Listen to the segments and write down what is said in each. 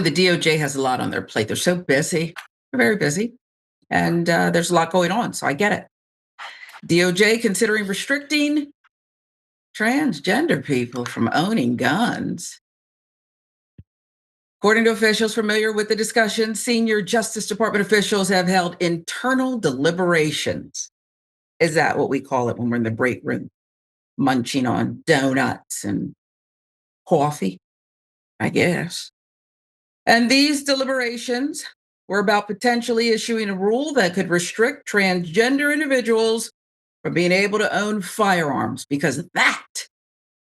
The DOJ has a lot on their plate. They're so busy. They're very busy. And there's a lot going on, so I get it. DOJ considering restricting transgender people from owning guns. According to officials familiar with the discussion, senior Justice Department officials have held internal deliberations. Is that what we call it when we're in the break room, munching on donuts and coffee? I guess. And these deliberations were about potentially issuing a rule that could restrict transgender individuals from being able to own firearms, because that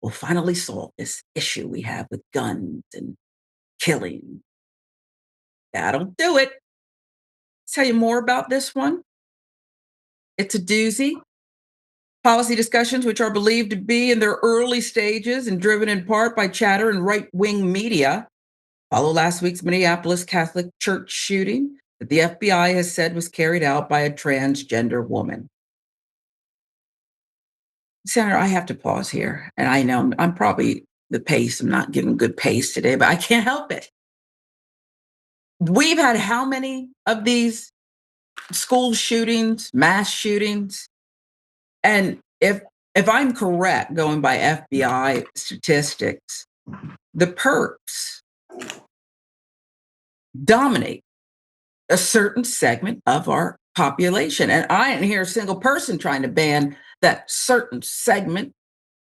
will finally solve this issue we have with guns and killing. That'll do it. Tell you more about this one. It's a doozy. Policy discussions, which are believed to be in their early stages and driven in part by chatter and right-wing media, follow last week's Minneapolis Catholic church shooting that the FBI has said was carried out by a transgender woman. Senator, I have to pause here, and I know I'm probably the pace. I'm not giving good pace today, but I can't help it. We've had how many of these school shootings, mass shootings? And if I'm correct, going by FBI statistics, the perps dominate a certain segment of our population. And I didn't hear a single person trying to ban that certain segment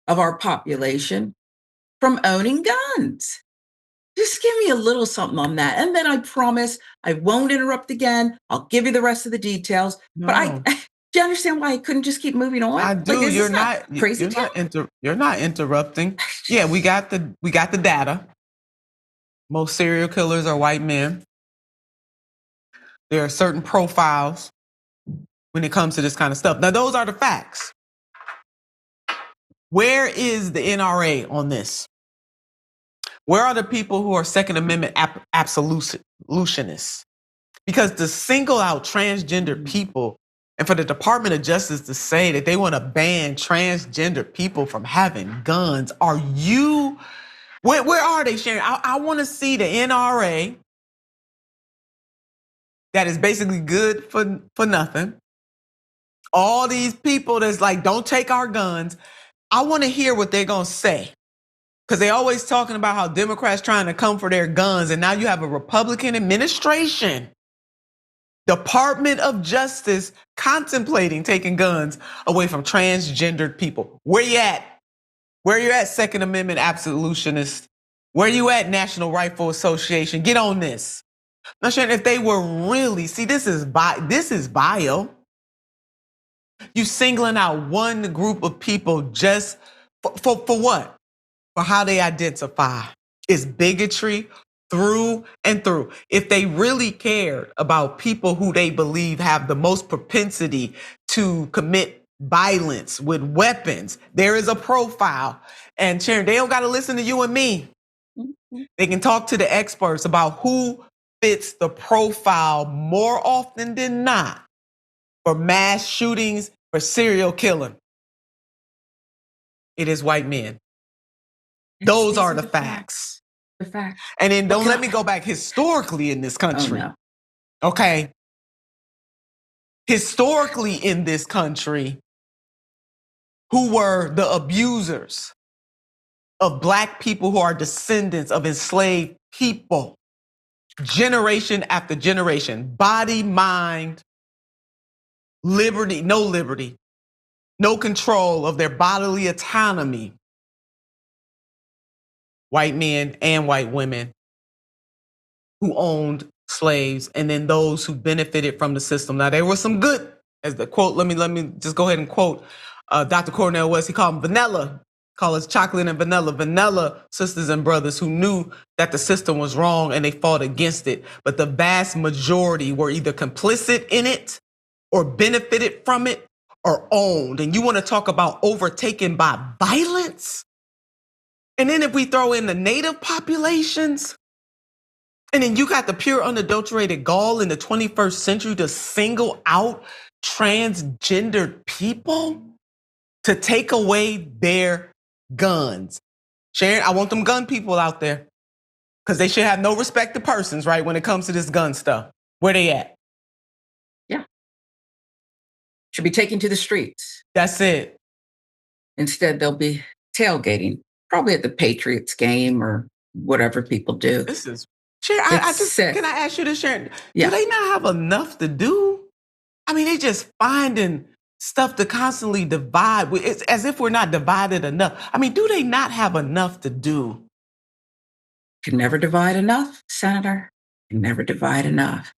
of our population from owning guns. Just give me a little something on that. And then I promise I won't interrupt again. I'll give you the rest of the details. No. But do you understand why I couldn't just keep moving on? I do. Like, You're not crazy. You're not interrupting. Yeah, we got the data. Most serial killers are white men. There are certain profiles when it comes to this kind of stuff. Now, those are the facts. Where is the NRA on this? Where are the people who are Second Amendment absolutionists? Because to single out transgender people and for the Department of Justice to say that they want to ban transgender people from having guns, are you, where are they, Sharon? I want to see the NRA that is basically good for nothing. All these people that's like, don't take our guns. I want to hear what they're going to say. Because they're always talking about how Democrats trying to come for their guns. And now you have a Republican administration, Department of Justice contemplating taking guns away from transgendered people. Where you at? Where you at, Second Amendment absolutionists? Where you at, National Rifle Association? Get on this. Now, Sharon, if they were really, see, this is bio. You singling out one group of people just for what? For how they identify. Is bigotry through and through. If they really cared about people who they believe have the most propensity to commit violence with weapons, there is a profile. And Sharon, they don't got to listen to you and me. They can talk to the experts about who fits the profile more often than not for mass shootings, for serial killing. It is white men. Those are the facts. The facts. And then don't let me go back historically in this country. Oh, no. Okay. Historically in this country, who were the abusers of Black people who are descendants of enslaved people, generation after generation, body, mind, liberty, no control of their bodily autonomy. White men and white women who owned slaves, and then those who benefited from the system. Now, there was some good, as the quote, let me just go ahead and quote Dr. Cornell West. He called them vanilla, call us chocolate and vanilla sisters and brothers who knew that the system was wrong and they fought against it. But the vast majority were either complicit in it or benefited from it or owned. And you want to talk about overtaken by violence? And then if we throw in the native populations, and then you got the pure unadulterated gall in the 21st century to single out transgendered people to take away their guns. Sharon, I want them gun people out there. Because they should have no respect to persons, right, when it comes to this gun stuff. Where they at? Yeah. Should be taken to the streets. That's it. Instead, they'll be tailgating, probably at the Patriots game or whatever people do. This is Sharon, It's sick. can I ask you this, Sharon? Yeah. Do they not have enough to do? I mean, they just finding stuff to constantly divide. It's as if we're not divided enough. I mean, do they not have enough to do? Can never divide enough, Senator. Can never divide enough.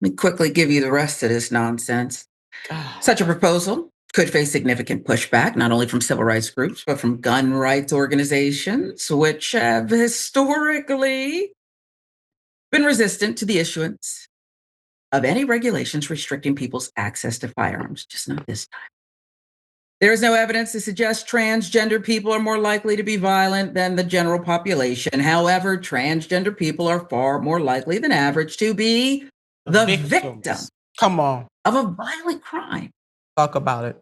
Let me quickly give you the rest of this nonsense. God. Such a proposal could face significant pushback, not only from civil rights groups, but from gun rights organizations, which have historically been resistant to the issuance of any regulations restricting people's access to firearms, just not this time. There is no evidence to suggest transgender people are more likely to be violent than the general population. However, transgender people are far more likely than average to be the victim Come on. of a violent crime. Talk about it.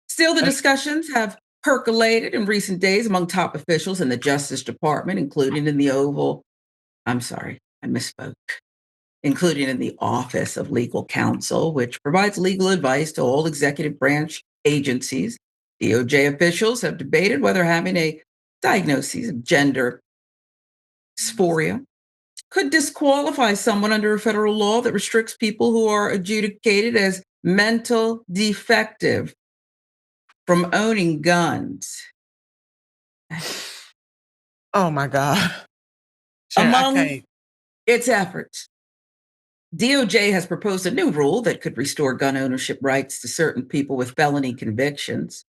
Still, the discussions have percolated in recent days among top officials in the Justice Department, including in the including in the Office of Legal Counsel, which provides legal advice to all executive branch agencies. DOJ officials have debated whether having a diagnosis of gender dysphoria could disqualify someone under a federal law that restricts people who are adjudicated as mental defective from owning guns. Oh my God. Sharon, Among its efforts, DOJ has proposed a new rule that could restore gun ownership rights to certain people with felony convictions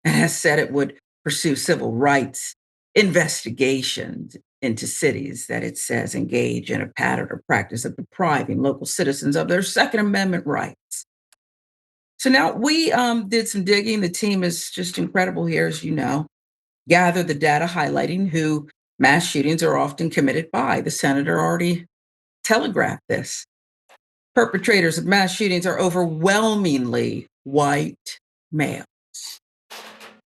and has said it would pursue civil rights investigations into cities that it says engage in a pattern or practice of depriving local citizens of their Second Amendment rights. So now we did some digging. The team is just incredible here, as you know. Gathered the data highlighting who mass shootings are often committed by. The senator already telegraphed this. Perpetrators of mass shootings are overwhelmingly white males.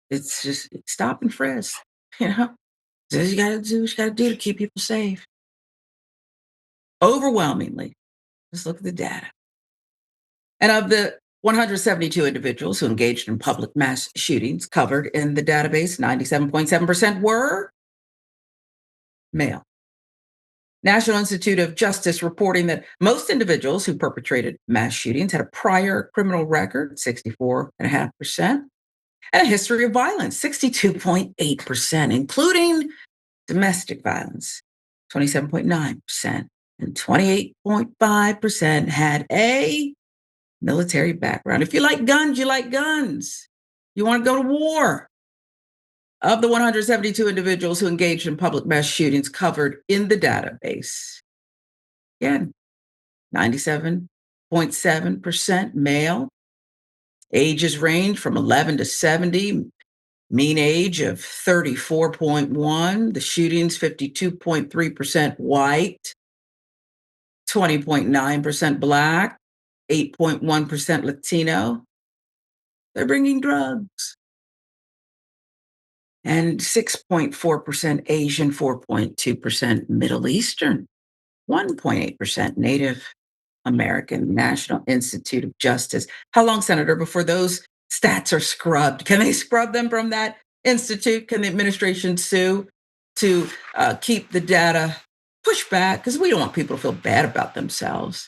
It's just stop and frisk, you know? You gotta do what you gotta do to keep people safe. Overwhelmingly. Just look at the data. And of the 172 individuals who engaged in public mass shootings covered in the database, 97.7% were male. National Institute of Justice reporting that most individuals who perpetrated mass shootings had a prior criminal record, 64.5%, and a history of violence, 62.8%, including domestic violence, 27.9%, and 28.5% had a military background. If you like guns, you like guns. You want to go to war. Of the 172 individuals who engaged in public mass shootings covered in the database, again, 97.7% male, ages range from 11 to 70, mean age of 34.1, the shootings 52.3% white, 20.9% Black, 8.1% Latino. They're bringing drugs. And 6.4% Asian, 4.2% Middle Eastern, 1.8% Native American. National Institute of Justice. How long, Senator, before those stats are scrubbed? Can they scrub them from that institute? Can the administration sue to keep the data pushed back? Because we don't want people to feel bad about themselves.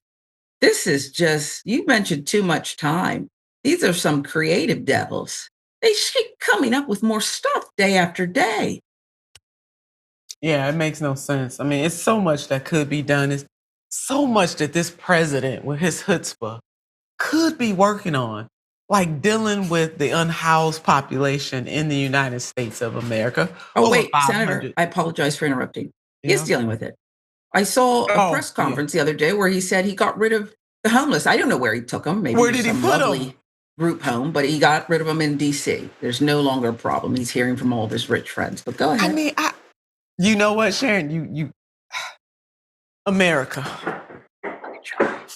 This is just, you mentioned too much time. These are some creative devils. They keep coming up with more stuff day after day. Yeah, it makes no sense. I mean, it's so much that could be done. It's so much that this president, with his chutzpah, could be working on, like dealing with the unhoused population in the United States of America. Oh, wait, Senator, I apologize for interrupting. He's dealing with it. I saw a press conference the other day where he said he got rid of the homeless. I don't know where he took them. Maybe where did he put them? Group home, but he got rid of them in D.C. There's no longer a problem. He's hearing from all of his rich friends. But go ahead. I mean, you know what, Sharon? You, America.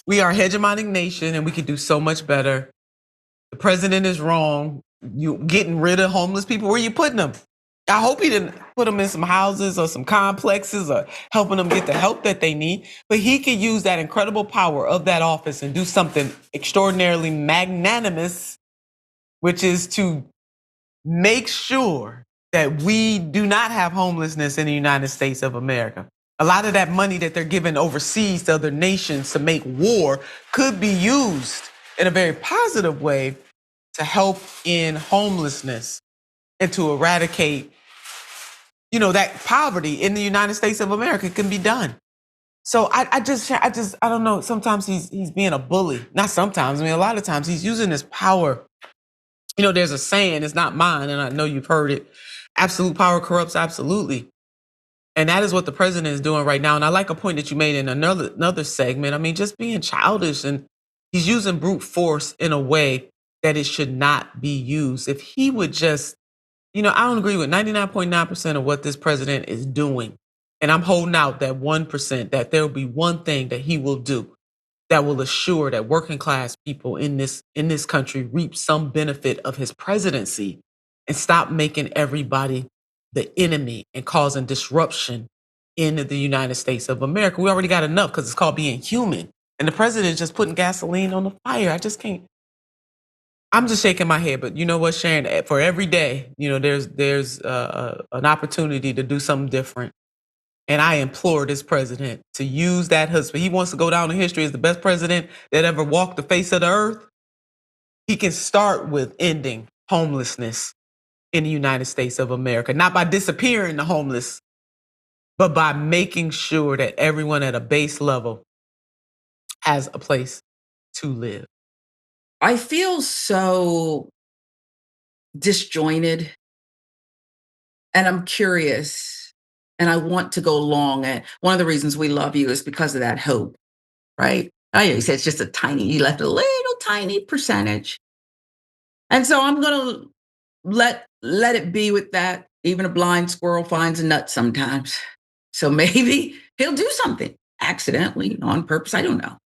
We are a hegemonic nation, and we could do so much better. The president is wrong. You getting rid of homeless people. Where are you putting them? I hope he didn't put them in some houses or some complexes or helping them get the help that they need. But he could use that incredible power of that office and do something extraordinarily magnanimous, which is to make sure that we do not have homelessness in the United States of America. A lot of that money that they're giving overseas to other nations to make war could be used in a very positive way to help in homelessness and to eradicate, that poverty in the United States of America can be done. So I don't know. Sometimes he's being a bully. Not sometimes. I mean, a lot of times he's using his power. There's a saying, it's not mine, and I know you've heard it. Absolute power corrupts absolutely. And that is what the president is doing right now. And I like a point that you made in another segment. I mean, just being childish, and he's using brute force in a way that it should not be used. If he would just, I don't agree with 99.9% of what this president is doing. And I'm holding out that 1%, that there will be one thing that he will do that will assure that working class people in this country reap some benefit of his presidency and stop making everybody the enemy and causing disruption in the United States of America. We already got enough because it's called being human. And the president is just putting gasoline on the fire. I just can't. I'm just shaking my head. But you know what, Sharon? For every day, there's an opportunity to do something different. And I implore this president to use that husband. He wants to go down in history as the best president that ever walked the face of the earth. He can start with ending homelessness in the United States of America, not by disappearing the homeless, but by making sure that everyone at a base level has a place to live. I feel so disjointed, and I'm curious, and I want to go along. And one of the reasons we love you is because of that hope, right? I know you said it's just you left a little tiny percentage. And so I'm going to let it be with that. Even a blind squirrel finds a nut sometimes. So maybe he'll do something accidentally, on purpose. I don't know.